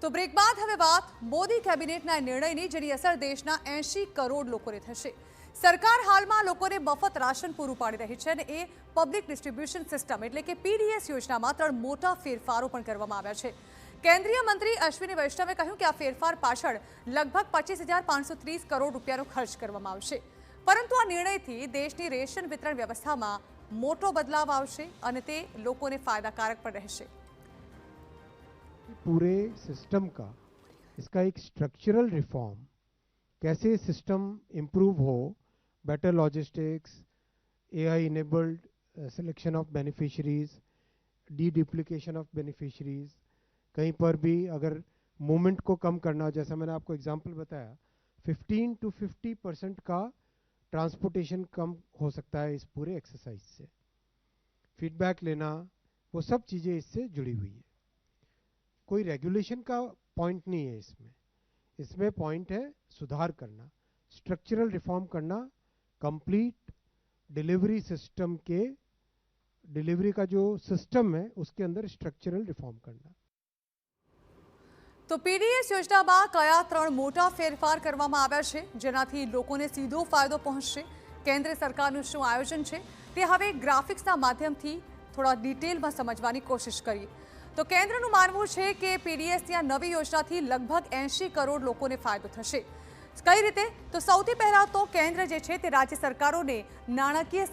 તો બ્રેક બાદ હવે વાત મોદી કેબિનેટના નિર્ણયની, જેની અસર દેશના 80 કરોડ લોકોને થશે। સરકાર હાલમાં લોકોને મફત રાશન પૂરું પાડી રહી છે અને એ પબ્લિક ડિસ્ટ્રીબ્યુશન સિસ્ટમ એટલે કે પીડીએસ યોજનામાં 3 મોટા ફેરફારો પણ કરવામાં આવ્યા છે। કેન્દ્રીય મંત્રી અશ્વિની વૈષ્ણવે કહ્યું કે આ ફેરફાર પાછળ લગભગ 25,530 કરોડ રૂપિયાનો ખર્ચ કરવામાં આવશે, પરંતુ આ નિર્ણયથી દેશની રેશન વિતરણ વ્યવસ્થામાં મોટો બદલાવ આવશે અને તે લોકોને ફાયદાકારક પણ રહેશે। पूरे सिस्टम का इसका एक स्ट्रक्चरल रिफॉर्म, कैसे सिस्टम इम्प्रूव हो, better logistics, AI enabled selection of beneficiaries, deduplication of beneficiaries, कहीं पर भी अगर मूवमेंट को कम करना, जैसा मैंने आपको एग्जांपल बताया 15 to 50% का ट्रांसपोर्टेशन कम हो सकता है इस पूरे एक्सरसाइज से। फीडबैक लेना, वो सब चीज़ें इससे जुड़ी हुई है। कोई रेगुलेशन का पॉइंट नहीं है इसमें पॉइंट है सुधार करना, स्ट्रक्चरल रिफॉर्म करना, कंप्लीट डिलीवरी सिस्टम के डिलीवरी का जो सिस्टम है उसके अंदर स्ट्रक्चरल रिफॉर्म करना। तो पीडीएस योजनाમાં કયા 3 મોટા ફેરફાર કરવામાં આવ્યા છે જેનાથી લોકોને સીધો ફાયદો પહોંચશે? કેન્દ્ર સરકારનું શું આયોજન છે તે હવે ગ્રાફિક્સના માધ્યમથી થોડા ડિટેલમાં સમજવાની કોશિશ કરીએ। તો કેન્દ્રનું માનવું છે કે પીડીએસની આ નવી યોજનાથી લગભગ 80 કરોડ લોકોને ફાયદો થશે। કઈ રીતે? તો સૌથી પહેલા તો કેન્દ્ર જે છે તે રાજ્ય સરકારોને નાણાકીય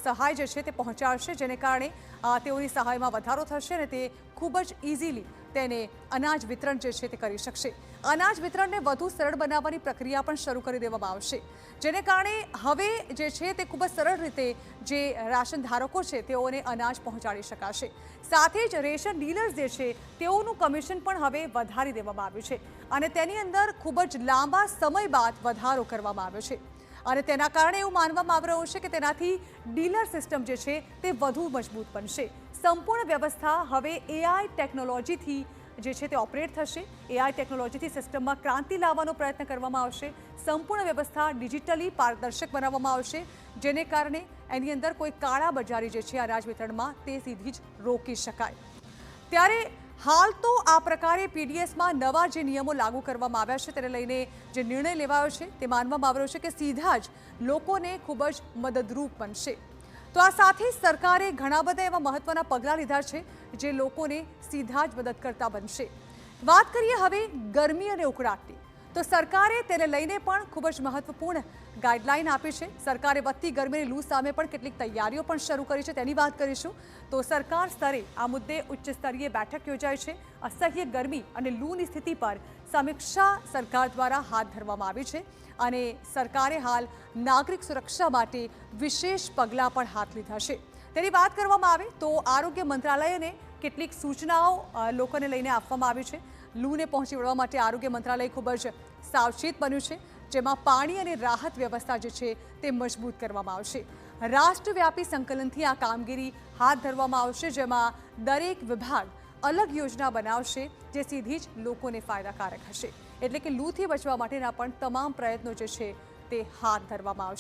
સહાય જે છે તે પહોંચાડશે, જેને કારણે તેઓની સહાયમાં વધારો થશે અને તે ખૂબ જ ઇઝીલી તેને અનાજ વિતરણ જે છે તે કરી શકશે। અનાજ વિતરણને વધુ સરળ બનાવવાની પ્રક્રિયા પણ શરૂ કરી દેવામાં આવશે, જેને કારણે હવે જે છે તે ખૂબ જ સરળ રીતે જે રાશન ધારકો છે તેઓને અનાજ પહોંચાડી શકાશે। સાથે જ રેશન ડીલર્સ જે છે તેઓનું કમિશન પણ હવે વધારી દેવામાં આવ્યું છે અને તેની અંદર ખૂબ જ લાંબા સમય બાદ વધારો કરવામાં આવ્યો છે અને તેના કારણે એવું માનવામાં આવી રહ્યું છે કે તેનાથી ડીલર સિસ્ટમ જે છે તે વધુ મજબૂત બનશે। સંપૂર્ણ વ્યવસ્થા હવે એઆઈ ટેકનોલોજીથી જે છે તે ઓપરેટ થશે। એઆઈ ટેકનોલોજીથી સિસ્ટમમાં ક્રાંતિ લાવવાનો પ્રયત્ન કરવામાં આવશે। સંપૂર્ણ વ્યવસ્થા ડિજિટલી પારદર્શક બનાવવામાં આવશે, જેને કારણે એની અંદર કોઈ કાળા બજારી જે છે અનાજ વિતરણમાં તે સીધી જ રોકી શકાય। ત્યારે હાલ તો આ પ્રકારે પીડીએસમાં નવા જે નિયમો લાગુ કરવામાં આવ્યા છે તેને લઈને જે નિર્ણય લેવાયો છે તે માનવામાં આવી રહ્યો છે કે સીધા જ લોકોને ખૂબ જ મદદરૂપ બનશે। તો આ સાથે સરકારે ઘણા બધા એવા મહત્વના પગલાં લીધા છે જે લોકોને સીધા જ મદદ કરતા બનશે। વાત કરીએ હવે ગરમી અને ઉકળાટની, તો સરકારે તેને લઈને પણ ખૂબ જ મહત્વપૂર્ણ ગાઈડલાઈન આપી છે। સરકારે વધતી ગરમીની લૂ સામે પણ કેટલીક તૈયારીઓ પણ શરૂ કરી છે, તેની વાત કરીશું। તો સરકાર સ્તરે આ મુદ્દે ઉચ્ચ સ્તરીય બેઠક યોજાઈ છે। અસહ્ય ગરમી અને લૂની સ્થિતિ પર સમીક્ષા સરકાર દ્વારા હાથ ધરવામાં આવી છે અને સરકારે હાલ નાગરિક સુરક્ષા માટે વિશેષ પગલાં પણ હાથ લીધા છે। તેની વાત કરવામાં આવે તો આરોગ્ય મંત્રાલયને કેટલીક સૂચનાઓ લોકોને લઈને આપવામાં આવી છે। લૂને પહોંચી વળવા માટે આરોગ્ય મંત્રાલય ખૂબ જ સાવચેત બન્યું છે, જેમાં પાણી અને રાહત વ્યવસ્થા જે છે તે મજબૂત કરવામાં આવશે। રાષ્ટ્રવ્યાપી સંકલનથી આ કામગીરી હાથ ધરવામાં આવશે, જેમાં દરેક વિભાગ અલગ યોજના બનાવશે જે સીધી જ લોકોને ફાયદાકારક હશે। એટલે કે લૂથી બચવા માટેના પણ તમામ પ્રયત્નો જે છે તે હાથ ધરવામાં આવશે।